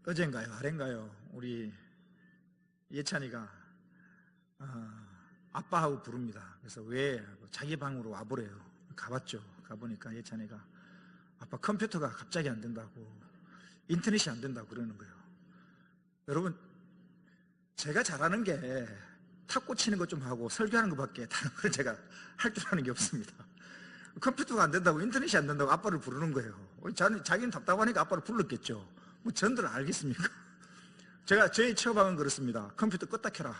어젠가요? 아랫가요? 우리 예찬이가 아빠하고 부릅니다. 그래서 왜? 자기 방으로 와보래요. 가봤죠. 가보니까 예찬이가 아빠 컴퓨터가 갑자기 안 된다고, 인터넷이 안 된다고 그러는 거예요. 여러분, 제가 잘하는 게 탁구 치는 것 좀 하고 설교하는 것밖에 다른 건 제가 할 줄 아는 게 없습니다. 컴퓨터가 안 된다고, 인터넷이 안 된다고 아빠를 부르는 거예요. 자기는 답답하니까 아빠를 불렀겠죠. 뭐 전들 알겠습니까? 저희 처방은 그렇습니다. 컴퓨터 껐다 켜라.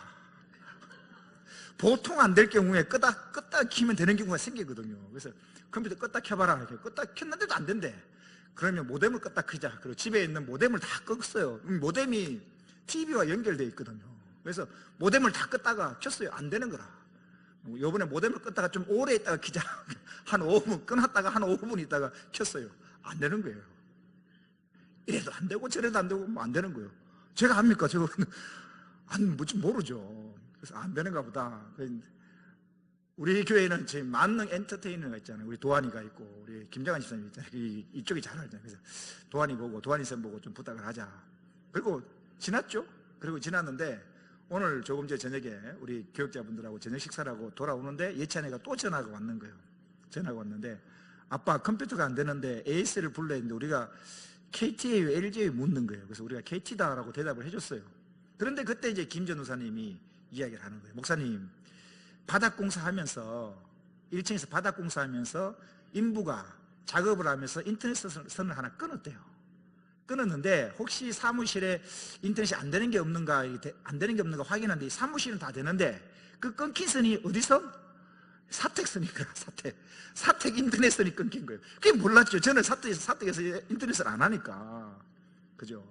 보통 안 될 경우에 껐다 키면 되는 경우가 생기거든요. 그래서 컴퓨터 껐다 켜봐라. 이렇게 껐다 켰는데도 안 된대. 그러면 모뎀을 껐다 켜자. 그리고 집에 있는 모뎀을 다 껐어요. 모뎀이 TV와 연결되어 있거든요. 그래서 모뎀을 다 껐다가 켰어요. 안 되는 거라. 요번에 모뎀을 껐다가 좀 오래 있다가 키자. 한 5분 끊었다가 한 5분 있다가 켰어요. 안 되는 거예요. 이래도 안 되고 저래도 안 되고 뭐 안 되는 거예요. 제가 합니까? 저거 뭔지 모르죠. 그래서 안 되는가 보다. 우리 교회는 지금 만능 엔터테이너가 있잖아요. 우리 도환이가 있고 우리 김정환 집사님 있잖아요. 이쪽이 잘 알잖아요. 그래서 도환이 선 보고 좀 부탁을 하자. 그리고 지났죠. 그리고 지났는데 오늘 조금 전 저녁에 우리 교육자분들하고 저녁 식사를 하고 돌아오는데 예찬이가 또 전화가 왔는 거예요. 전화가 왔는데 아빠 컴퓨터가 안 되는데 AS를 불러야 했는데 우리가 KT예요, LG예요 묻는 거예요. 그래서 우리가 KT다라고 대답을 해줬어요. 그런데 그때 이제 김 전도사님이 이야기를 하는 거예요. 목사님, 바닥공사하면서 1층에서 바닥공사하면서 인부가 작업을 하면서 인터넷 선을 하나 끊었대요. 끊었는데 혹시 사무실에 인터넷이 안 되는 게 없는가 확인하는데 사무실은 다 되는데 그 끊긴 선이 어디선? 사택선이니까 사택 인터넷선이 끊긴 거예요. 그게 몰랐죠. 저는 사택에서 인터넷을 안 하니까. 그죠?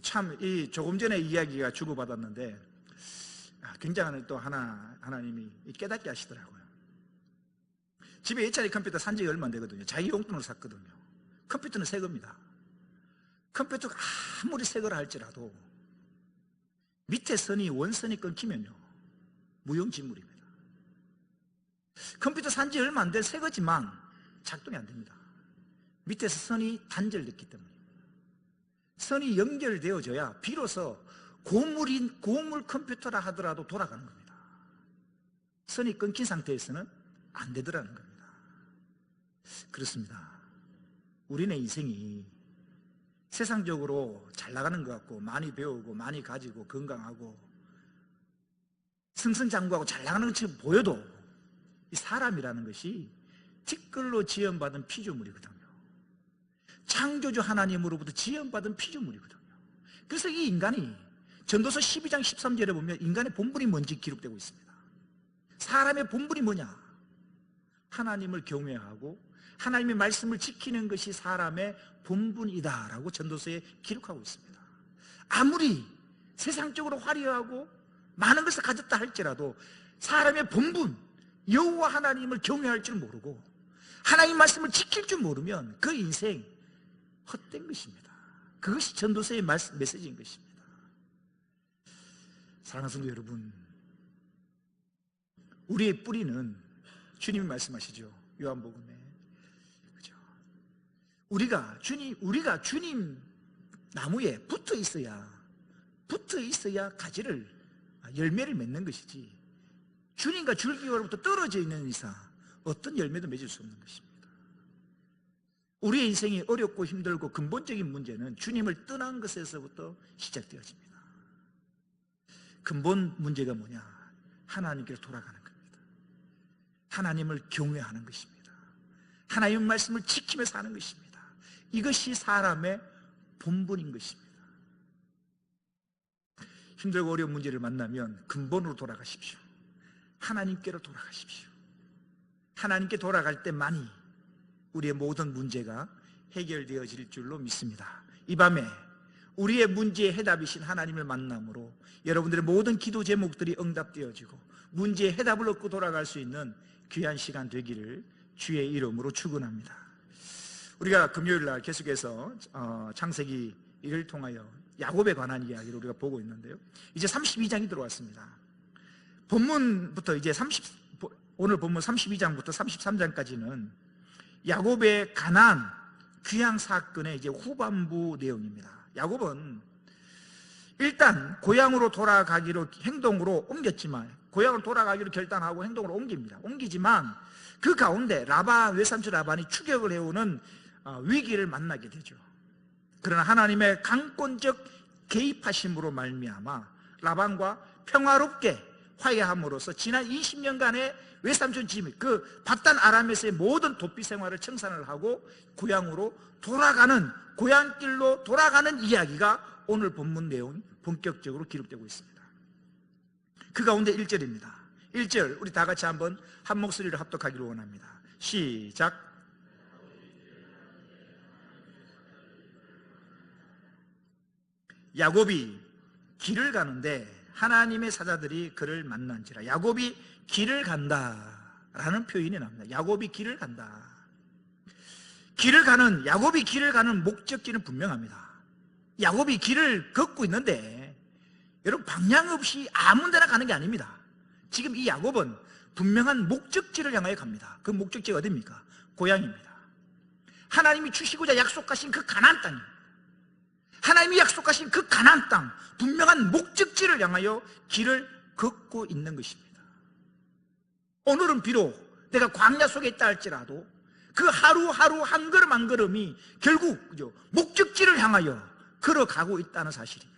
참, 조금 전에 이야기가 주고받았는데 굉장한 또 하나님이 깨닫게 하시더라고요. 집에 예찬이 컴퓨터 산 지 얼마 안 되거든요. 자기 용돈으로 샀거든요. 컴퓨터는 새 겁니다. 컴퓨터가 아무리 새 거라 할지라도 밑에 원선이 끊기면요 무용지물입니다. 컴퓨터 산 지 얼마 안 된 새 거지만 작동이 안 됩니다. 밑에서 선이 단절됐기 때문입니다. 선이 연결되어져야 비로소 고물 컴퓨터라 하더라도 돌아가는 겁니다. 선이 끊긴 상태에서는 안 되더라는 겁니다. 그렇습니다. 우리네 인생이 세상적으로 잘 나가는 것 같고 많이 배우고 많이 가지고 건강하고 승승장구하고 잘 나가는 것처럼 보여도 이 사람이라는 것이 티끌로 지연받은 피조물이거든요. 창조주 하나님으로부터 지연받은 피조물이거든요. 그래서 이 인간이 전도서 12장 13절에 보면 인간의 본분이 뭔지 기록되고 있습니다. 사람의 본분이 뭐냐? 하나님을 경외하고 하나님의 말씀을 지키는 것이 사람의 본분이다라고 전도서에 기록하고 있습니다. 아무리 세상적으로 화려하고 많은 것을 가졌다 할지라도 사람의 본분, 여호와 하나님을 경외할 줄 모르고 하나님 말씀을 지킬 줄 모르면 그 인생 헛된 것입니다. 그것이 전도서의 메시지인 것입니다. 사랑하는 성도 여러분, 우리의 뿌리는 주님이 말씀하시죠. 요한복음에. 그죠? 우리가 주님 나무에 붙어 있어야 가지를 열매를 맺는 것이지 주님과 줄기로부터 떨어져 있는 이상 어떤 열매도 맺을 수 없는 것입니다. 우리의 인생이 어렵고 힘들고 근본적인 문제는 주님을 떠난 것에서부터 시작되어집니다. 근본 문제가 뭐냐? 하나님께로 돌아가는 겁니다. 하나님을 경외하는 것입니다. 하나님의 말씀을 지키며 사는 것입니다. 이것이 사람의 본분인 것입니다. 힘들고 어려운 문제를 만나면 근본으로 돌아가십시오. 하나님께로 돌아가십시오. 하나님께 돌아갈 때만이 우리의 모든 문제가 해결되어질 줄로 믿습니다. 이 밤에 우리의 문제의 해답이신 하나님을 만남으로 여러분들의 모든 기도 제목들이 응답되어지고 문제의 해답을 얻고 돌아갈 수 있는 귀한 시간 되기를 주의 이름으로 축원합니다. 우리가 금요일 날 계속해서 창세기 1을 통하여 야곱에 관한 이야기를 우리가 보고 있는데요. 이제 32장이 들어왔습니다. 본문부터 이제 오늘 본문 32장부터 33장까지는 야곱의 가나안 귀향 사건의 이제 후반부 내용입니다. 야곱은 일단 고향으로 돌아가기로 행동으로 옮겼지만, 고향으로 돌아가기로 결단하고 행동으로 옮깁니다. 옮기지만 그 가운데 외삼촌 라반이 추격을 해오는 위기를 만나게 되죠. 그러나 하나님의 강권적 개입하심으로 말미암아 라반과 평화롭게 화해함으로써 지난 20년간의 외삼촌 짐, 그 바단 아람에서의 모든 도피 생활을 청산을 하고 고향으로 돌아가는, 고향길로 돌아가는 이야기가 오늘 본문 내용 본격적으로 기록되고 있습니다. 그 가운데 1절입니다. 1절 우리 다 같이 한번 한 목소리로 합독하기를 원합니다. 시작. 야곱이 길을 가는데 하나님의 사자들이 그를 만난지라. 야곱이 길을 간다라는 표현이 나옵니다. 야곱이 길을 간다. 야곱이 길을 가는 목적지는 분명합니다. 야곱이 길을 걷고 있는데 여러분, 방향 없이 아무 데나 가는 게 아닙니다. 지금 이 야곱은 분명한 목적지를 향하여 갑니다. 그 목적지가 어디입니까? 고향입니다. 하나님이 주시고자 약속하신 그 가나안 땅입니다. 하나님이 약속하신 그 가나안 땅, 분명한 목적지를 향하여 길을 걷고 있는 것입니다. 오늘은 비록 내가 광야 속에 있다 할지라도 그 하루하루 한 걸음 한 걸음이 결국 목적지를 향하여 걸어가고 있다는 사실입니다.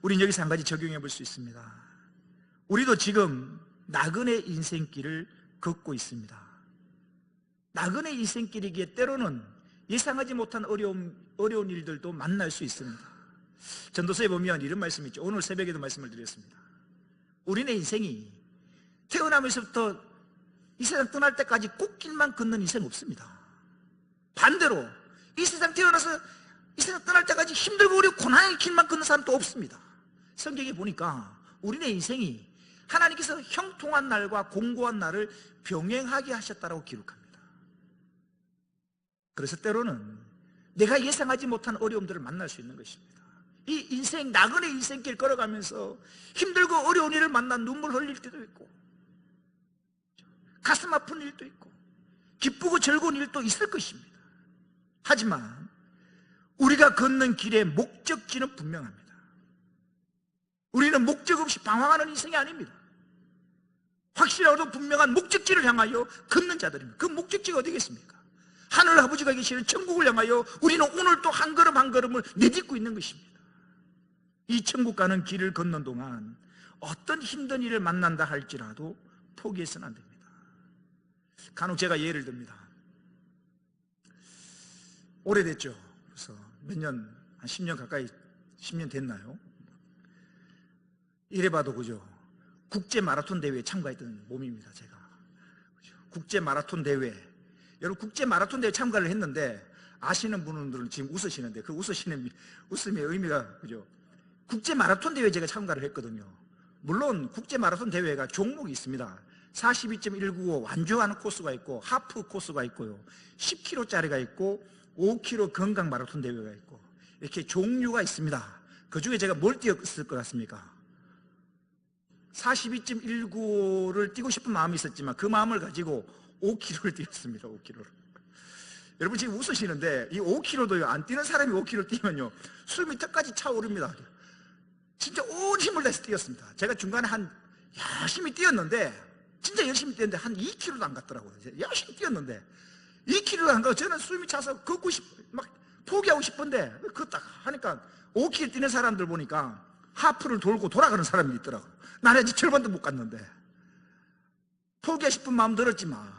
우리는 여기서 한 가지 적용해 볼 수 있습니다. 우리도 지금 나그네 인생길을 걷고 있습니다. 나그네 인생길이기에 때로는 예상하지 못한 어려운 일들도 만날 수 있습니다. 전도서에 보면 이런 말씀이 있죠. 오늘 새벽에도 말씀을 드렸습니다. 우리네 인생이 태어나면서부터 이 세상 떠날 때까지 꽃길만 걷는 인생 없습니다. 반대로 이 세상 태어나서 이 세상 떠날 때까지 힘들고 어렵고 고난의 길만 걷는 사람도 없습니다. 성경에 보니까 우리네 인생이 하나님께서 형통한 날과 공고한 날을 병행하게 하셨다라고 기록합니다. 그래서 때로는 내가 예상하지 못한 어려움들을 만날 수 있는 것입니다. 이 인생, 나그네 인생길 걸어가면서 힘들고 어려운 일을 만나 눈물 흘릴 때도 있고, 가슴 아픈 일도 있고, 기쁘고 즐거운 일도 있을 것입니다. 하지만 우리가 걷는 길의 목적지는 분명합니다. 우리는 목적 없이 방황하는 인생이 아닙니다. 확실하고 분명한 목적지를 향하여 걷는 자들입니다. 그 목적지가 어디겠습니까? 하늘 아버지가 계시는 천국을 향하여 우리는 오늘 또 한 걸음 한 걸음을 내딛고 있는 것입니다. 이 천국 가는 길을 걷는 동안 어떤 힘든 일을 만난다 할지라도 포기해서는 안 됩니다. 간혹 제가 예를 듭니다. 오래됐죠. 그래서 몇 년, 한 10년 가까이, 10년 됐나요? 이래봐도 그죠. 국제 마라톤 대회에 참가했던 몸입니다, 제가. 그죠? 국제 마라톤 대회. 여러분, 국제 마라톤 대회 참가를 했는데, 아시는 분들은 지금 웃으시는데, 그 웃음의 의미가, 그죠? 국제 마라톤 대회에 제가 참가를 했거든요. 물론, 국제 마라톤 대회가 종목이 있습니다. 42.195 완주하는 코스가 있고, 하프 코스가 있고요. 10km짜리가 있고, 5km 건강 마라톤 대회가 있고, 이렇게 종류가 있습니다. 그 중에 제가 뭘 뛰었을 것 같습니까? 42.195를 뛰고 싶은 마음이 있었지만 그 마음을 가지고 5km를 뛰었습니다. 5km를. 여러분 지금 웃으시는데 이 5km도요, 안 뛰는 사람이 5km 뛰면요 숨이 턱까지 차오릅니다. 진짜 온 힘을 내서 뛰었습니다. 제가 중간에 열심히 뛰었는데, 진짜 열심히 뛰었는데 한 2km도 안 갔더라고요. 열심히 뛰었는데 2km도 안 가고 저는 숨이 차서 걷고 막 포기하고 싶은데, 그거 딱 하니까 5km 뛰는 사람들 보니까 하프를 돌고 돌아가는 사람이 있더라고요. 나는 아직 절반도 못 갔는데 포기하고 싶은 마음 들었지만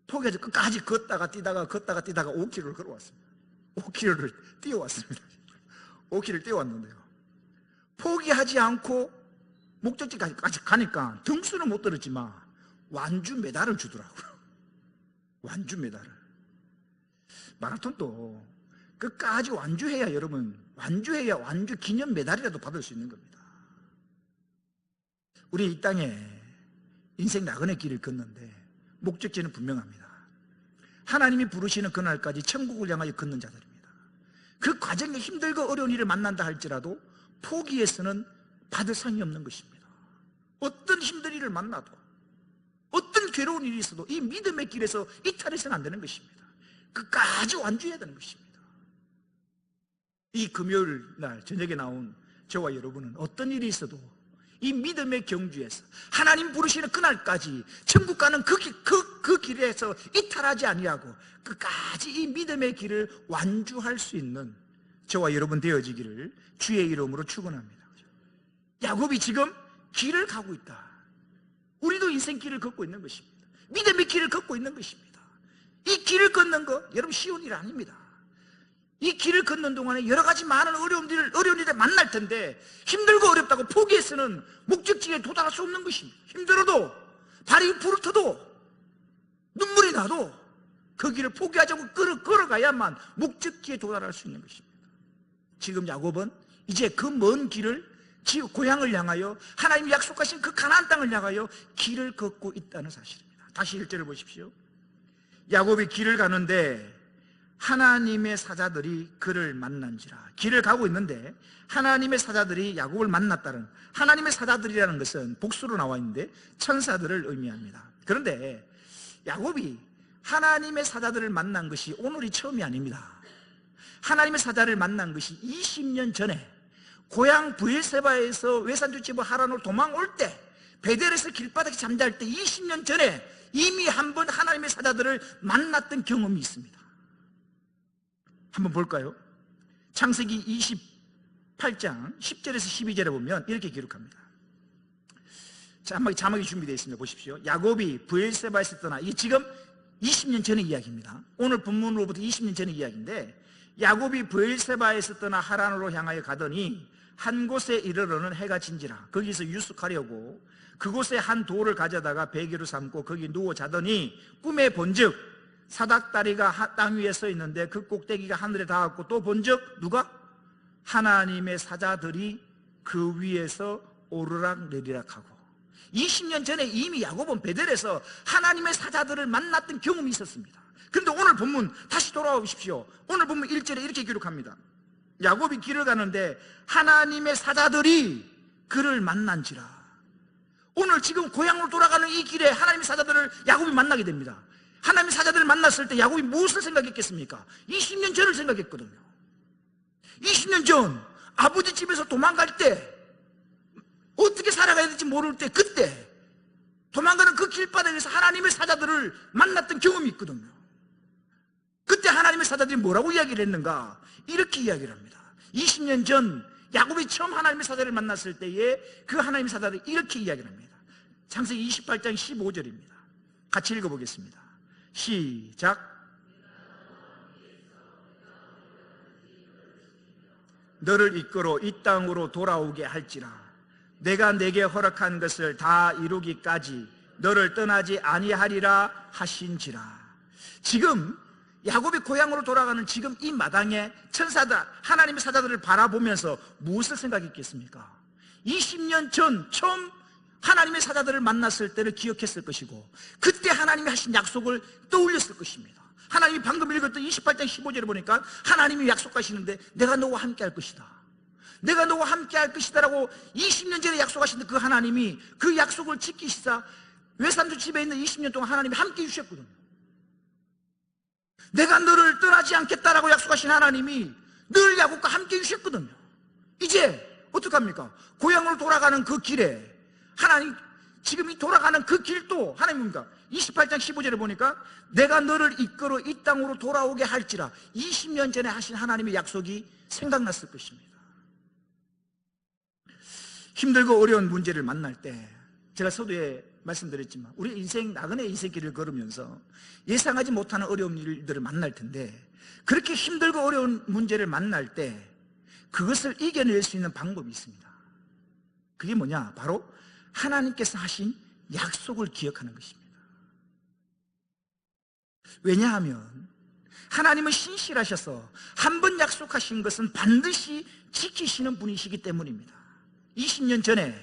포기하지 끝까지 걷다가 뛰다가 5km를 걸어왔습니다. 5km를 뛰어왔습니다. 5km를 뛰어왔는데요, 포기하지 않고 목적지까지 가니까 등수는 못 들었지만 완주 메달을 주더라고요. 완주 메달을. 마라톤도 끝까지 완주해야, 여러분, 완주해야 완주 기념 메달이라도 받을 수 있는 겁니다. 우리 이 땅에 인생 나그네 길을 걷는데 목적지는 분명합니다. 하나님이 부르시는 그날까지 천국을 향하여 걷는 자들입니다. 그 과정에 힘들고 어려운 일을 만난다 할지라도 포기해서는 받을 상이 없는 것입니다. 어떤 힘든 일을 만나도, 어떤 괴로운 일이 있어도 이 믿음의 길에서 이탈해서는 안 되는 것입니다. 끝까지 완주해야 되는 것입니다. 이 금요일 날 저녁에 나온 저와 여러분은 어떤 일이 있어도 이 믿음의 경주에서 하나님 부르시는 그날까지 천국 가는 그 길에서 이탈하지 아니하고 끝까지 이 믿음의 길을 완주할 수 있는 저와 여러분 되어지기를 주의 이름으로 축원합니다. 야곱이 지금 길을 가고 있다. 우리도 인생길을 걷고 있는 것입니다. 믿음의 길을 걷고 있는 것입니다. 이 길을 걷는 거 여러분 쉬운 일 아닙니다. 이 길을 걷는 동안에 여러 가지 많은 어려운 일을 만날 텐데 힘들고 어렵다고 포기해서는 목적지에 도달할 수 없는 것입니다. 힘들어도 발이 부르터도 눈물이 나도 그 길을 포기하지 않고 걸어가야만 목적지에 도달할 수 있는 것입니다. 지금 야곱은 이제 그 먼 길을 고향을 향하여 하나님이 약속하신 그 가나안 땅을 향하여 길을 걷고 있다는 사실입니다. 다시 1절을 보십시오. 야곱이 길을 가는데 하나님의 사자들이 그를 만난지라. 길을 가고 있는데 하나님의 사자들이 야곱을 만났다는, 하나님의 사자들이라는 것은 복수로 나와 있는데 천사들을 의미합니다. 그런데 야곱이 하나님의 사자들을 만난 것이 오늘이 처음이 아닙니다. 하나님의 사자를 만난 것이 20년 전에 고향 브엘세바에서 외산주집을 하란으로 도망올 때, 베델에서 길바닥에 잠잘 때 20년 전에 이미 한 번 하나님의 사자들을 만났던 경험이 있습니다. 한번 볼까요? 창세기 28장 10절에서 12절에 보면 이렇게 기록합니다. 자막이 준비되어 있습니다. 보십시오. 야곱이 브엘세바에서 떠나, 이게 지금 20년 전의 이야기입니다. 오늘 본문으로부터 20년 전의 이야기인데, 야곱이 브엘세바에서 떠나 하란으로 향하여 가더니 한 곳에 이르러는 해가 진지라. 거기서 유숙하려고 그곳에 한 돌을 가져다가 베개로 삼고 거기 누워 자더니 꿈에 본즉 사닥다리가 땅 위에 서 있는데 그 꼭대기가 하늘에 닿았고, 또 본즉 누가? 하나님의 사자들이 그 위에서 오르락 내리락 하고. 20년 전에 이미 야곱은 베델에서 하나님의 사자들을 만났던 경험이 있었습니다. 그런데 오늘 본문 다시 돌아와 보십시오. 오늘 본문 1절에 이렇게 기록합니다. 야곱이 길을 가는데 하나님의 사자들이 그를 만난지라. 오늘 지금 고향으로 돌아가는 이 길에 하나님의 사자들을 야곱이 만나게 됩니다. 하나님의 사자들을 만났을 때 야곱이 무엇을 생각했겠습니까? 20년 전을 생각했거든요. 20년 전 아버지 집에서 도망갈 때 어떻게 살아가야 될지 모를 때, 그때 도망가는 그 길바닥에서 하나님의 사자들을 만났던 경험이 있거든요. 그때 하나님의 사자들이 뭐라고 이야기를 했는가? 이렇게 이야기를 합니다. 20년 전 야곱이 처음 하나님의 사자를 만났을 때에 그 하나님의 사자들이 이렇게 이야기를 합니다. 창세기 28장 15절입니다. 같이 읽어보겠습니다. 시작. 너를 이끌어 이 땅으로 돌아오게 할지라. 내가 내게 허락한 것을 다 이루기까지 너를 떠나지 아니하리라 하신지라. 지금 야곱이 고향으로 돌아가는 지금 이 마당에 천사들, 하나님의 사자들을 바라보면서 무엇을 생각했겠습니까? 20년 전 처음 하나님의 사자들을 만났을 때를 기억했을 것이고, 그때 하나님이 하신 약속을 떠올렸을 것입니다. 하나님이 방금 읽었던 28장 15절을 보니까 하나님이 약속하시는데 내가 너와 함께 할 것이다, 내가 너와 함께 할 것이다 라고 20년 전에 약속하신 그 하나님이 그 약속을 지키시사 외삼촌 집에 있는 20년 동안 하나님이 함께 해주셨거든요. 내가 너를 떠나지 않겠다라고 약속하신 하나님이 늘 야곱과 함께 해주셨거든요. 이제 어떡합니까? 고향으로 돌아가는 그 길에 하나님, 지금 이 돌아가는 그 길도 하나님입니다. 28장 15절에 보니까 내가 너를 이끌어 이 땅으로 돌아오게 할지라. 20년 전에 하신 하나님의 약속이 생각났을 것입니다. 힘들고 어려운 문제를 만날 때, 제가 서두에 말씀드렸지만 우리 인생, 나그네 인생길을 걸으면서 예상하지 못하는 어려운 일들을 만날 텐데, 그렇게 힘들고 어려운 문제를 만날 때 그것을 이겨낼 수 있는 방법이 있습니다. 그게 뭐냐? 바로 하나님께서 하신 약속을 기억하는 것입니다. 왜냐하면 하나님은 신실하셔서 한 번 약속하신 것은 반드시 지키시는 분이시기 때문입니다. 20년 전에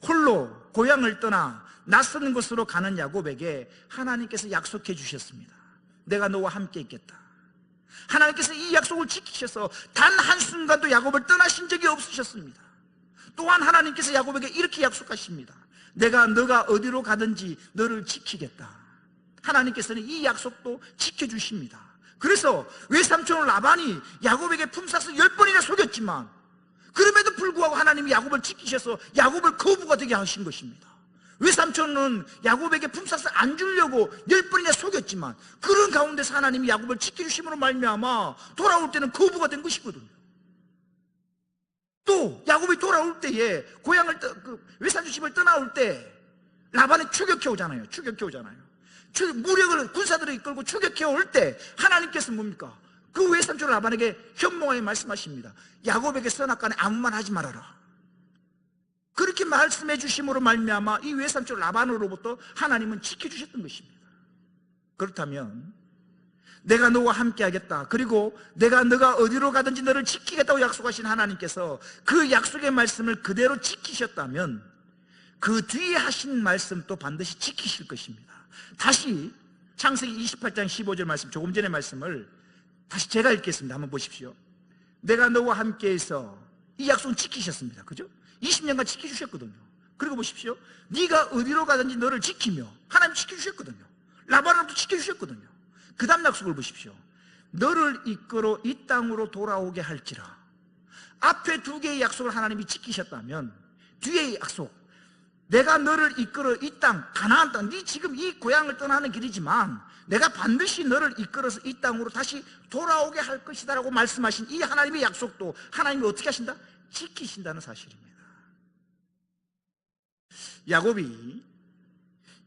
홀로 고향을 떠나 낯선 곳으로 가는 야곱에게 하나님께서 약속해 주셨습니다. 내가 너와 함께 있겠다. 하나님께서 이 약속을 지키셔서 단 한순간도 야곱을 떠나신 적이 없으셨습니다. 또한 하나님께서 야곱에게 이렇게 약속하십니다. 내가 너가 어디로 가든지 너를 지키겠다. 하나님께서는 이 약속도 지켜주십니다. 그래서 외삼촌 라반이 야곱에게 품삯을 10번이나 속였지만 그럼에도 불구하고 하나님이 야곱을 지키셔서 야곱을 거부가 되게 하신 것입니다. 외삼촌은 야곱에게 품삯을 안 주려고 10번이나 속였지만 그런 가운데서 하나님이 야곱을 지켜주심으로 말미암아 돌아올 때는 거부가 된 것이거든요. 또 야곱이 돌아올 때에 고향을 외삼촌 집을 떠나올 때 라반이 추격해 오잖아요. 무력을 군사들을 이끌고 추격해 올 때 하나님께서 뭡니까? 그 외삼촌 라반에게 현몽하여 말씀하십니다. 야곱에게 선악간에 아무 말 하지 말아라. 그렇게 말씀해 주심으로 말미암아 이 외삼촌 라반으로부터 하나님은 지켜주셨던 것입니다. 그렇다면 내가 너와 함께 하겠다, 그리고 내가 너가 어디로 가든지 너를 지키겠다고 약속하신 하나님께서 그 약속의 말씀을 그대로 지키셨다면 그 뒤에 하신 말씀도 반드시 지키실 것입니다. 다시 창세기 28장 15절 말씀, 조금 전의 말씀을 다시 제가 읽겠습니다. 한번 보십시오. 내가 너와 함께해서 이 약속은 지키셨습니다. 그죠? 20년간 지켜주셨거든요. 그리고 보십시오. 네가 어디로 가든지 너를 지키며, 하나님 지켜주셨거든요. 라반으로도 지켜주셨거든요. 그 다음 약속을 보십시오. 너를 이끌어 이 땅으로 돌아오게 할지라. 앞에 두 개의 약속을 하나님이 지키셨다면 뒤의 약속, 내가 너를 이끌어 이 땅, 가나안 땅, 네 지금 이 고향을 떠나는 길이지만 내가 반드시 너를 이끌어서 이 땅으로 다시 돌아오게 할 것이다 라고 말씀하신 이 하나님의 약속도 하나님이 어떻게 하신다? 지키신다는 사실입니다. 야곱이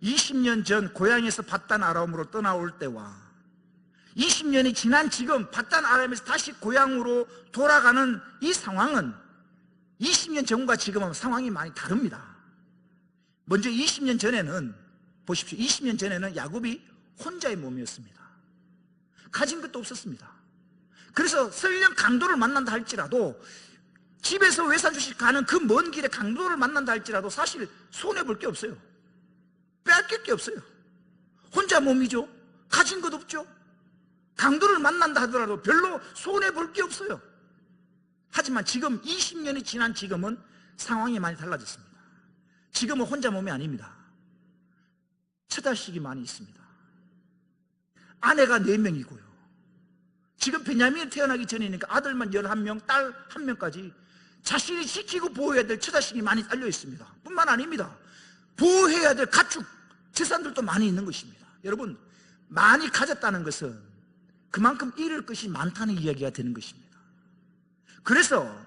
20년 전 고향에서 밧단 아람으로 떠나올 때와 20년이 지난 지금 밧단 아람에서 다시 고향으로 돌아가는 이 상황은 20년 전과 지금은 상황이 많이 다릅니다. 먼저 20년 전에는 보십시오. 20년 전에는 야곱이 혼자의 몸이었습니다. 가진 것도 없었습니다. 그래서 설령 강도를 만난다 할지라도 집에서 외삼촌씩 가는 그 먼 길에 강도를 만난다 할지라도 사실 손해볼 게 없어요. 빼앗길 게 없어요. 혼자 몸이죠. 가진 것 없죠. 강도를 만난다 하더라도 별로 손해볼 게 없어요. 하지만 지금 20년이 지난 지금은 상황이 많이 달라졌습니다. 지금은 혼자 몸이 아닙니다. 처자식이 많이 있습니다. 아내가 4명이고요. 지금 베냐민이 태어나기 전이니까 아들만 11명, 딸 1명까지 자신이 지키고 보호해야 될 처자식이 많이 딸려 있습니다. 뿐만 아닙니다. 보호해야 될 가축, 재산들도 많이 있는 것입니다. 여러분, 많이 가졌다는 것은 그만큼 잃을 것이 많다는 이야기가 되는 것입니다. 그래서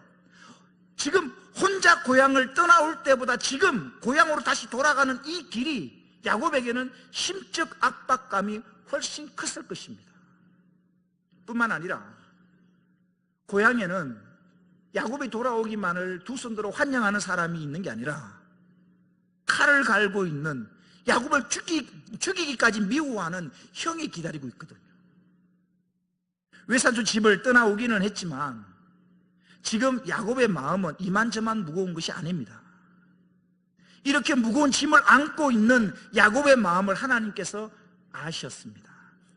지금 혼자 고향을 떠나올 때보다 지금 고향으로 다시 돌아가는 이 길이 야곱에게는 심적 압박감이 훨씬 컸을 것입니다. 뿐만 아니라 고향에는 야곱이 돌아오기만을 두 손 들어 환영하는 사람이 있는 게 아니라 칼을 갈고 있는, 야곱을 죽이기까지 미워하는 형이 기다리고 있거든요. 외삼촌 집을 떠나오기는 했지만 지금 야곱의 마음은 이만저만 무거운 것이 아닙니다. 이렇게 무거운 짐을 안고 있는 야곱의 마음을 하나님께서 아셨습니다.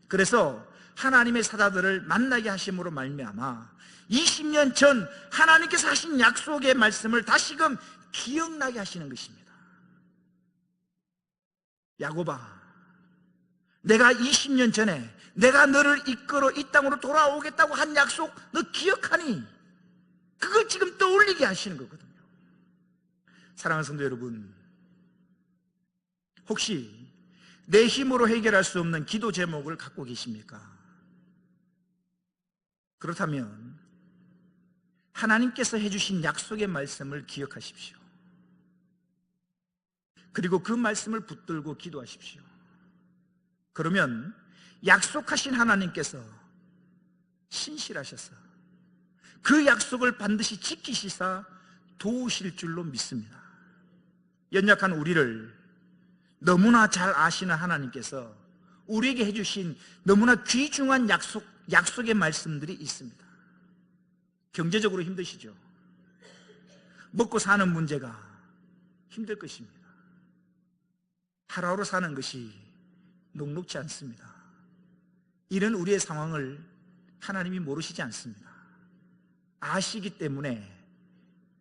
그래서 하나님의 사자들을 만나게 하심으로 말미암아 20년 전 하나님께서 하신 약속의 말씀을 다시금 기억나게 하시는 것입니다. 야곱아, 내가 20년 전에 내가 너를 이끌어 이 땅으로 돌아오겠다고 한 약속 너 기억하니? 그걸 지금 떠올리게 하시는 거거든요. 사랑하는 성도 여러분, 혹시 내 힘으로 해결할 수 없는 기도 제목을 갖고 계십니까? 그렇다면 하나님께서 해주신 약속의 말씀을 기억하십시오. 그리고 그 말씀을 붙들고 기도하십시오. 그러면 약속하신 하나님께서 신실하셔서 그 약속을 반드시 지키시사 도우실 줄로 믿습니다. 연약한 우리를 너무나 잘 아시는 하나님께서 우리에게 해주신 너무나 귀중한 약속의 말씀들이 있습니다. 경제적으로 힘드시죠? 먹고 사는 문제가 힘들 것입니다. 하루하루 사는 것이 녹록지 않습니다. 이런 우리의 상황을 하나님이 모르시지 않습니다. 아시기 때문에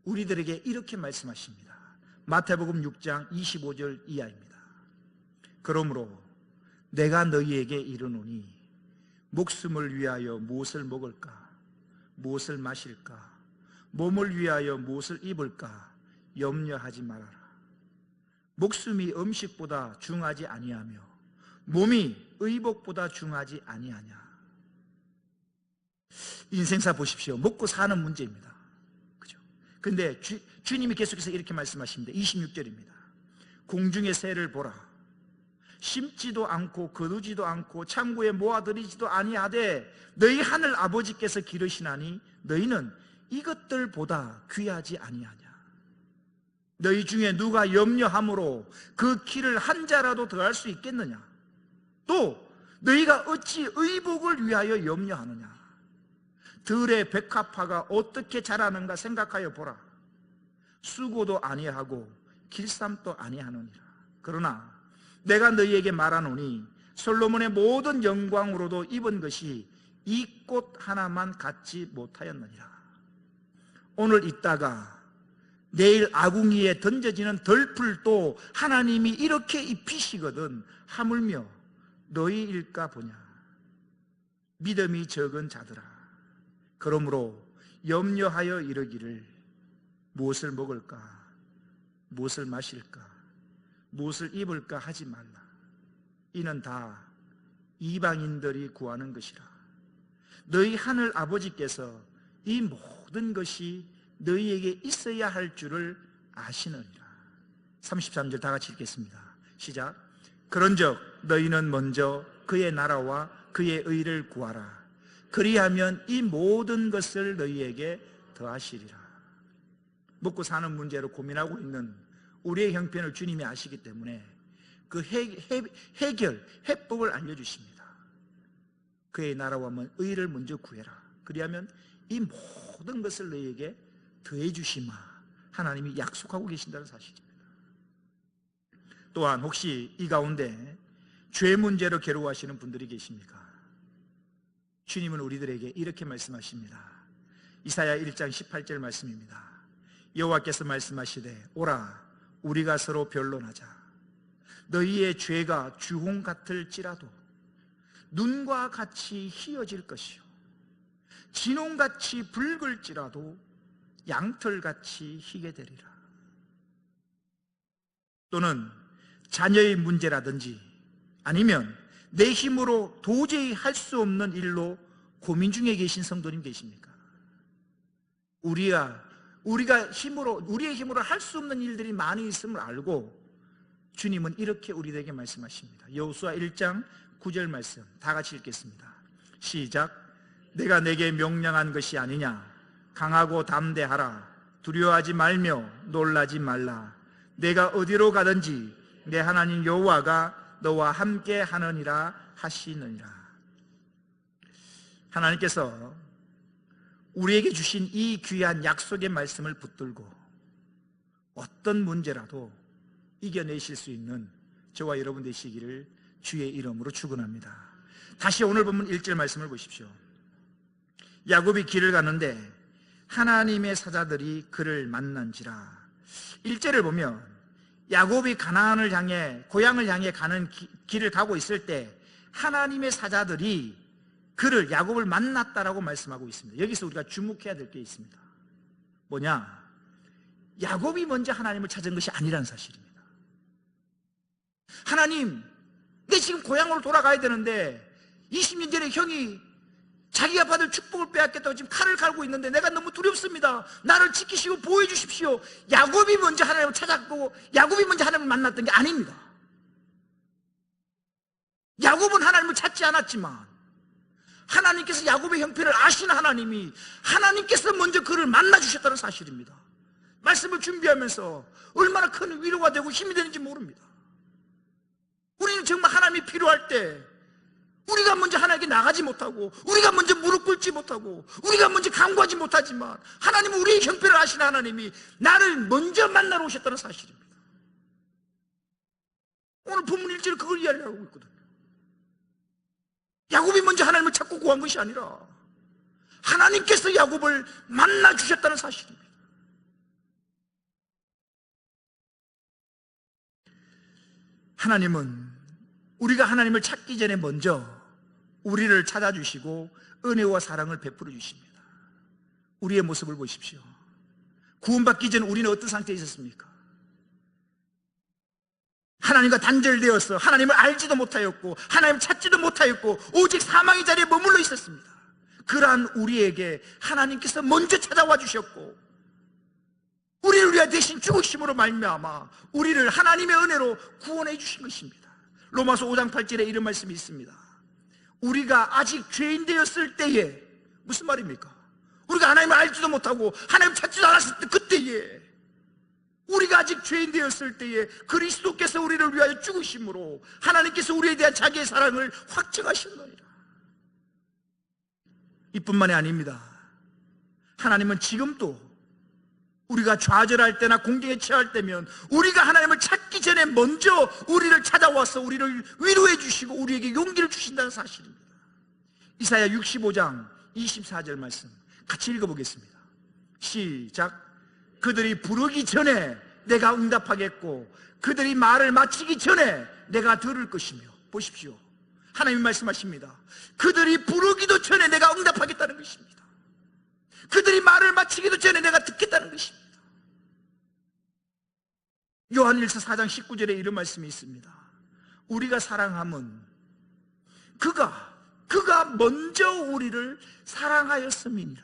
우리들에게 이렇게 말씀하십니다. 마태복음 6장 25절 이하입니다. 그러므로 내가 너희에게 이르노니 목숨을 위하여 무엇을 먹을까, 무엇을 마실까, 몸을 위하여 무엇을 입을까 염려하지 말아라. 목숨이 음식보다 중하지 아니하며 몸이 의복보다 중하지 아니하냐. 인생사 보십시오. 먹고 사는 문제입니다. 그죠? 근데 주님이 계속해서 이렇게 말씀하십니다. 26절입니다. 공중의 새를 보라. 심지도 않고 거두지도 않고 창고에 모아들이지도 아니하되 너희 하늘 아버지께서 기르시나니 너희는 이것들보다 귀하지 아니하냐. 너희 중에 누가 염려함으로 그 키를 한 자라도 더할 수 있겠느냐. 또 너희가 어찌 의복을 위하여 염려하느냐. 들의 백합화가 어떻게 자라는가 생각하여 보라. 수고도 아니하고 길쌈도 아니하느니라. 그러나 내가 너희에게 말하노니 솔로몬의 모든 영광으로도 입은 것이 이 꽃 하나만 갖지 못하였느니라. 오늘 있다가 내일 아궁이에 던져지는 덜풀도 하나님이 이렇게 입히시거든 하물며 너희일까 보냐. 믿음이 적은 자들아, 그러므로 염려하여 이르기를 무엇을 먹을까, 무엇을 마실까, 무엇을 입을까 하지 말라. 이는 다 이방인들이 구하는 것이라. 너희 하늘 아버지께서 이 모든 것이 너희에게 있어야 할 줄을 아시느니라. 33절 다 같이 읽겠습니다. 시작. 그런즉 너희는 먼저 그의 나라와 그의 의를 구하라. 그리하면 이 모든 것을 너희에게 더하시리라. 먹고 사는 문제로 고민하고 있는 우리의 형편을 주님이 아시기 때문에 그 해법을 알려주십니다. 그의 나라와 의를 먼저 구해라. 그리하면 이 모든 것을 너희에게 더해 주시마. 하나님이 약속하고 계신다는 사실입니다. 또한 혹시 이 가운데 죄 문제로 괴로워하시는 분들이 계십니까? 주님은 우리들에게 이렇게 말씀하십니다. 이사야 1장 18절 말씀입니다. 여호와께서 말씀하시되 오라 우리가 서로 변론하자. 너희의 죄가 주홍 같을지라도 눈과 같이 희어질 것이요 진홍같이 붉을지라도 양털같이 희게 되리라. 또는 자녀의 문제라든지 아니면 내 힘으로 도저히 할 수 없는 일로 고민 중에 계신 성도님 계십니까? 우리의 힘으로 할 수 없는 일들이 많이 있음을 알고 주님은 이렇게 우리에게 말씀하십니다. 여호수아 1장 9절 말씀 다 같이 읽겠습니다. 시작. 내가 내게 명령한 것이 아니냐. 강하고 담대하라. 두려워하지 말며 놀라지 말라. 내가 어디로 가든지 내 하나님 여호와가 너와 함께 하느니라 하시느니라. 하나님께서 우리에게 주신 이 귀한 약속의 말씀을 붙들고 어떤 문제라도 이겨내실 수 있는 저와 여러분 되시기를 주의 이름으로 축원합니다. 다시 오늘 본문 1절 말씀을 보십시오. 야곱이 길을 가는데 하나님의 사자들이 그를 만난지라. 1절을 보면 야곱이 가나안을 향해 고향을 향해 가는 길을 가고 있을 때 하나님의 사자들이 그를 야곱을 만났다라고 말씀하고 있습니다. 여기서 우리가 주목해야 될 게 있습니다. 뭐냐? 야곱이 먼저 하나님을 찾은 것이 아니라는 사실입니다. 하나님, 내 지금 고향으로 돌아가야 되는데 20년 전에 형이 자기가 받을 축복을 빼앗겠다고 지금 칼을 갈고 있는데 내가 너무 두렵습니다. 나를 지키시고 보호해 주십시오. 야곱이 먼저 하나님을 찾았고 야곱이 먼저 하나님을 만났던 게 아닙니다. 야곱은 하나님을 찾지 않았지만 하나님께서 야곱의 형편을 아시는 하나님이 하나님께서 먼저 그를 만나 주셨다는 사실입니다. 말씀을 준비하면서 얼마나 큰 위로가 되고 힘이 되는지 모릅니다. 우리는 정말 하나님이 필요할 때 우리가 먼저 하나님께 나가지 못하고 우리가 먼저 무릎 꿇지 못하고 우리가 먼저 간구하지 못하지만 하나님은 우리의 형편을 아시는 하나님이 나를 먼저 만나러 오셨다는 사실입니다. 오늘 본문 1절은 그걸 이야기하고 있거든요. 야곱이 먼저 하나님을 찾고 구한 것이 아니라 하나님께서 야곱을 만나 주셨다는 사실입니다. 하나님은 우리가 하나님을 찾기 전에 먼저 우리를 찾아주시고 은혜와 사랑을 베풀어 주십니다. 우리의 모습을 보십시오. 구원받기 전 우리는 어떤 상태에 있었습니까? 하나님과 단절되어서 하나님을 알지도 못하였고 하나님을 찾지도 못하였고 오직 사망의 자리에 머물러 있었습니다. 그러한 우리에게 하나님께서 먼저 찾아와 주셨고 우리를 위하여 대신 죽으심으로 말미암아 우리를 하나님의 은혜로 구원해 주신 것입니다. 로마서 5장 8절에 이런 말씀이 있습니다. 우리가 아직 죄인 되었을 때에, 무슨 말입니까? 우리가 하나님을 알지도 못하고 하나님을 찾지도 않았을 때, 그때에, 우리가 아직 죄인 되었을 때에 그리스도께서 우리를 위하여 죽으심으로 하나님께서 우리에 대한 자기의 사랑을 확증하셨느니라. 이뿐만이 아닙니다. 하나님은 지금도 우리가 좌절할 때나 공경에 처할 때면 우리가 하나님을 찾기 전에 먼저 우리를 찾아와서 우리를 위로해 주시고 우리에게 용기를 주신다는 사실입니다. 이사야 65장 24절 말씀 같이 읽어보겠습니다. 시작. 그들이 부르기 전에 내가 응답하겠고 그들이 말을 마치기 전에 내가 들을 것이며. 보십시오. 하나님 말씀하십니다. 그들이 부르기도 전에 내가 응답하겠다는 것입니다. 그들이 말을 마치기도 전에 내가 듣겠다는 것입니다. 요한일서 4장 19절에 이런 말씀이 있습니다. 우리가 사랑함은 그가 먼저 우리를 사랑하였음이니라.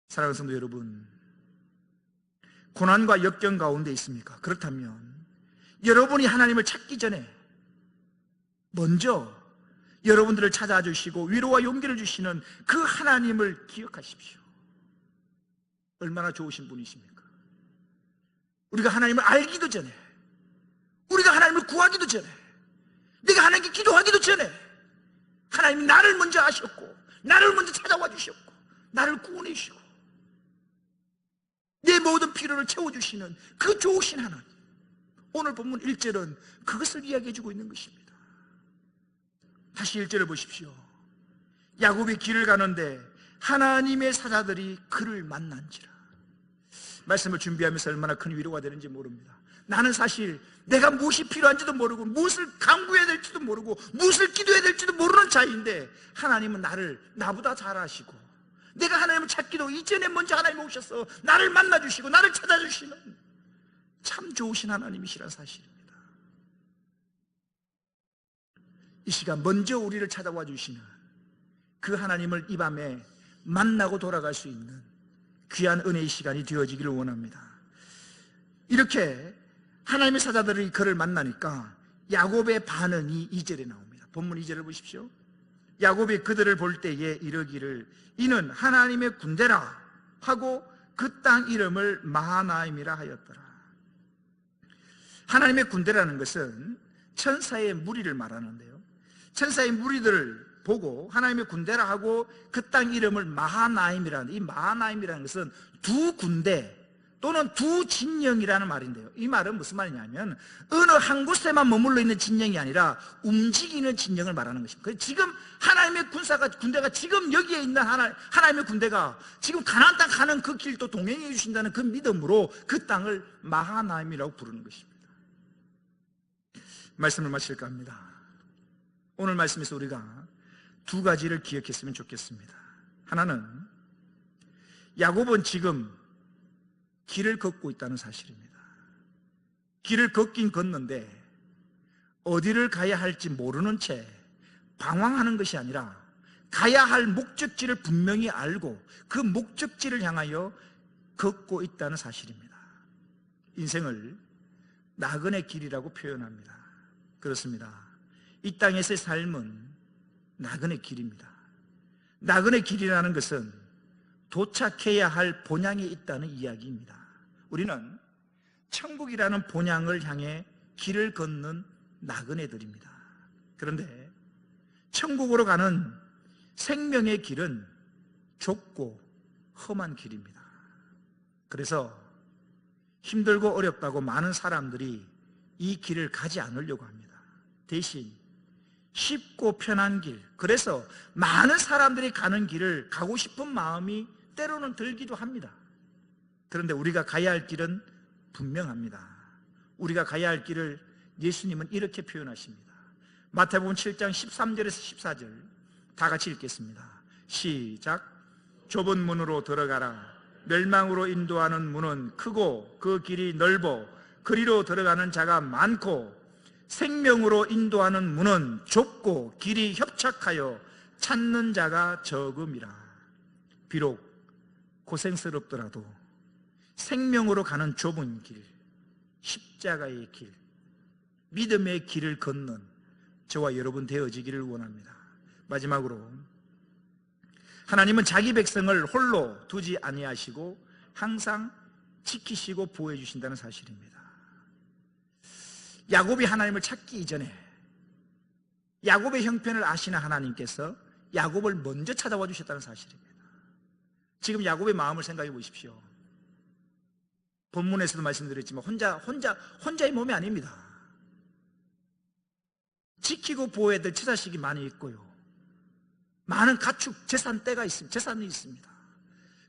사랑하는 성도 여러분, 고난과 역경 가운데 있습니까? 그렇다면 여러분이 하나님을 찾기 전에 먼저 여러분들을 찾아주시고 위로와 용기를 주시는 그 하나님을 기억하십시오. 얼마나 좋으신 분이십니까? 우리가 하나님을 알기도 전에, 우리가 하나님을 구하기도 전에, 내가 하나님께 기도하기도 전에 하나님이 나를 먼저 아셨고 나를 먼저 찾아와 주셨고 나를 구원해 주시고 내 모든 필요를 채워주시는 그 좋으신 하나님, 오늘 본문 1절은 그것을 이야기해 주고 있는 것입니다. 다시 1절을 보십시오. 야곱이 길을 가는데 하나님의 사자들이 그를 만난지라. 말씀을 준비하면서 얼마나 큰 위로가 되는지 모릅니다. 나는 사실 내가 무엇이 필요한지도 모르고 무엇을 간구해야 될지도 모르고 무엇을 기도해야 될지도 모르는 자인데 하나님은 나보다 잘 아시고 내가 하나님을 찾기도 이전에 먼저 하나님 오셔서 나를 만나주시고 나를 찾아주시는 참 좋으신 하나님이시란 사실입니다. 이 시간 먼저 우리를 찾아와 주시는 그 하나님을 이 밤에 만나고 돌아갈 수 있는 귀한 은혜의 시간이 되어지기를 원합니다. 이렇게 하나님의 사자들이 그를 만나니까 야곱의 반응이 2절에 나옵니다. 본문 2절을 보십시오. 야곱이 그들을 볼 때에 이르기를 이는 하나님의 군대라 하고 그 땅 이름을 마하나임이라 하였더라. 하나님의 군대라는 것은 천사의 무리를 말하는데요, 천사의 무리들을 보고 하나님의 군대라 하고 그 땅 이름을 마하나임이라는, 이 마하나임이라는 것은 두 군대 또는 두 진영이라는 말인데요, 이 말은 무슨 말이냐면 어느 한 곳에만 머물러 있는 진영이 아니라 움직이는 진영을 말하는 것입니다. 지금 하나님의 군대가 지금 여기에 있는 하나님의 군대가 지금 가나안 땅 가는 그 길도 동행해 주신다는 그 믿음으로 그 땅을 마하나임이라고 부르는 것입니다. 말씀을 마칠까 합니다. 오늘 말씀에서 우리가 두 가지를 기억했으면 좋겠습니다. 하나는 야곱은 지금 길을 걷고 있다는 사실입니다. 길을 걷긴 걷는데 어디를 가야 할지 모르는 채 방황하는 것이 아니라 가야 할 목적지를 분명히 알고 그 목적지를 향하여 걷고 있다는 사실입니다. 인생을 나그네 길이라고 표현합니다. 그렇습니다. 이 땅에서의 삶은 나그네 길입니다. 나그네 길이라는 것은 도착해야 할 본향이 있다는 이야기입니다. 우리는 천국이라는 본향을 향해 길을 걷는 나그네들입니다. 그런데 천국으로 가는 생명의 길은 좁고 험한 길입니다. 그래서 힘들고 어렵다고 많은 사람들이 이 길을 가지 않으려고 합니다. 대신 쉽고 편한 길, 그래서 많은 사람들이 가는 길을 가고 싶은 마음이 때로는 들기도 합니다. 그런데 우리가 가야 할 길은 분명합니다. 우리가 가야 할 길을 예수님은 이렇게 표현하십니다. 마태복음 7장 13절에서 14절 다 같이 읽겠습니다. 시작. 좁은 문으로 들어가라. 멸망으로 인도하는 문은 크고 그 길이 넓어 그리로 들어가는 자가 많고, 생명으로 인도하는 문은 좁고 길이 협착하여 찾는 자가 적음이라. 비록 고생스럽더라도 생명으로 가는 좁은 길, 십자가의 길, 믿음의 길을 걷는 저와 여러분 되어지기를 원합니다. 마지막으로 하나님은 자기 백성을 홀로 두지 아니하시고 항상 지키시고 보호해 주신다는 사실입니다. 야곱이 하나님을 찾기 이전에 야곱의 형편을 아시는 하나님께서 야곱을 먼저 찾아와 주셨다는 사실입니다. 지금 야곱의 마음을 생각해 보십시오. 본문에서도 말씀드렸지만 혼자의 몸이 아닙니다. 지키고 보호해야 될 처자식이 많이 있고요, 많은 가축, 재산이 있습니다.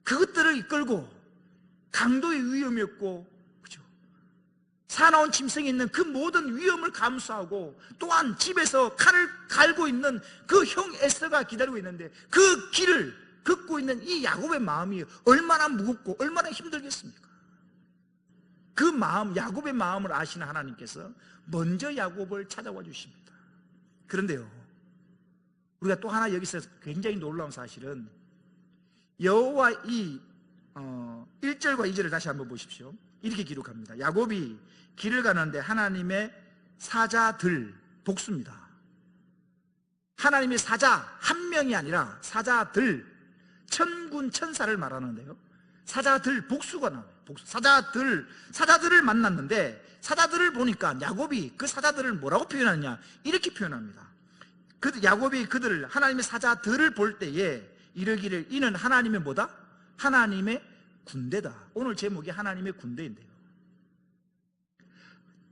그것들을 이끌고 강도의 위험이 없고, 그죠? 사나운 짐승이 있는 그 모든 위험을 감수하고, 또한 집에서 칼을 갈고 있는 그 형 에서가 기다리고 있는데, 그 길을 걷고 있는 이 야곱의 마음이 얼마나 무겁고 얼마나 힘들겠습니까? 그 마음, 야곱의 마음을 아시는 하나님께서 먼저 야곱을 찾아와 주십니다. 그런데요, 우리가 또 하나 여기서 굉장히 놀라운 사실은, 여호와 1절과 2절을 다시 한번 보십시오. 이렇게 기록합니다. 야곱이 길을 가는데 하나님의 사자들, 복수입니다. 하나님의 사자 한 명이 아니라 사자들, 천군 천사를 말하는데요, 사자들, 복수가 나와요. 복수. 사자들을 만났는데, 사자들을 보니까 야곱이 그 사자들을 뭐라고 표현하느냐, 이렇게 표현합니다. 야곱이 그들을, 하나님의 사자들을 볼 때에 이르기를, 이는 하나님의 뭐다? 하나님의 군대다. 오늘 제목이 하나님의 군대인데요,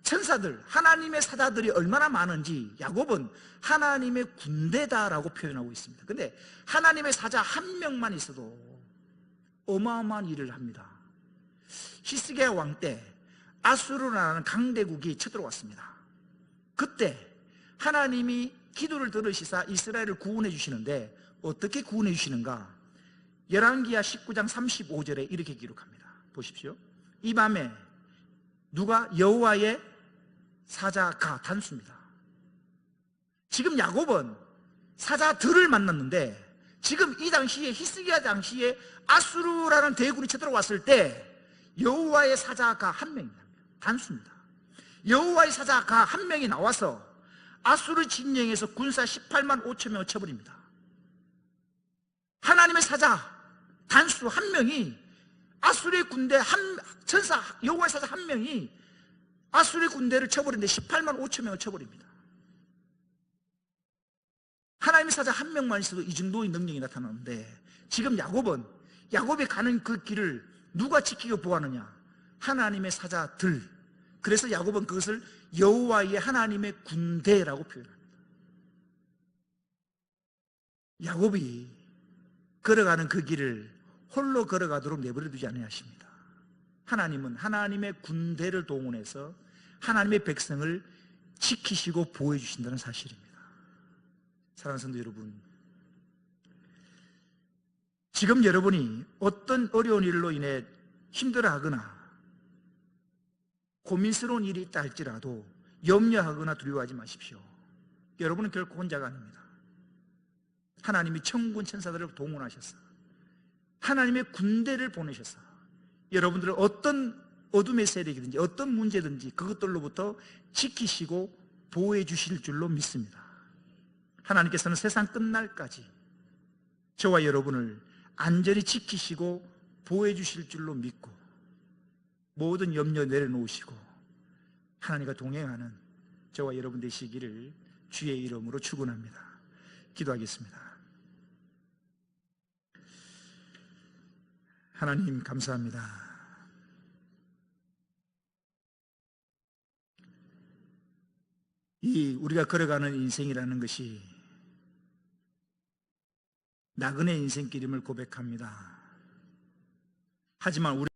천사들, 하나님의 사자들이 얼마나 많은지 야곱은 하나님의 군대다라고 표현하고 있습니다. 근데 하나님의 사자 한 명만 있어도 어마어마한 일을 합니다. 히스기야 왕 때 아수르라는 강대국이 쳐들어왔습니다. 그때 하나님이 기도를 들으시사 이스라엘을 구원해 주시는데, 어떻게 구원해 주시는가? 열왕기하 19장 35절에 이렇게 기록합니다. 보십시오. 이 밤에 누가? 여호와의 사자가, 단수입니다. 지금 야곱은 사자들을 만났는데, 지금 이 당시에, 히스기야 당시에 아수르라는 대군이 쳐들어왔을 때 여호와의 사자가 한 명입니다. 단수입니다. 여호와의 사자가 한 명이 나와서 아수르 진영에서 군사 18만 5천 명을 쳐버립니다. 하나님의 사자 단수 한 명이 아수르의 군대 천사, 여호와의 사자 한 명이 아수르의 군대를 쳐버리는데 18만 5천 명을 쳐버립니다. 하나님의 사자 한 명만 있어도 이 정도의 능력이 나타나는데, 지금 야곱이 가는 그 길을 누가 지키고 보호하느냐? 하나님의 사자들. 그래서 야곱은 그것을 여호와의 하나님의 군대라고 표현합니다. 야곱이 걸어가는 그 길을 홀로 걸어가도록 내버려두지 아니하십니다. 하나님은 하나님의 군대를 동원해서 하나님의 백성을 지키시고 보호해 주신다는 사실입니다. 사랑하는 성도 여러분, 지금 여러분이 어떤 어려운 일로 인해 힘들어하거나 고민스러운 일이 있다 할지라도 염려하거나 두려워하지 마십시오. 여러분은 결코 혼자가 아닙니다. 하나님이 천군 천사들을 동원하셔서 하나님의 군대를 보내셔서 여러분들을 어떤 어둠의 세력이든지 어떤 문제든지 그것들로부터 지키시고 보호해 주실 줄로 믿습니다. 하나님께서는 세상 끝날까지 저와 여러분을 안전히 지키시고 보호해 주실 줄로 믿고, 모든 염려 내려놓으시고 하나님과 동행하는 저와 여러분 되시기를 주의 이름으로 축원합니다. 기도하겠습니다. 하나님 감사합니다. 이 우리가 걸어가는 인생이라는 것이 나그네 인생길임을 고백합니다. 하지만 우리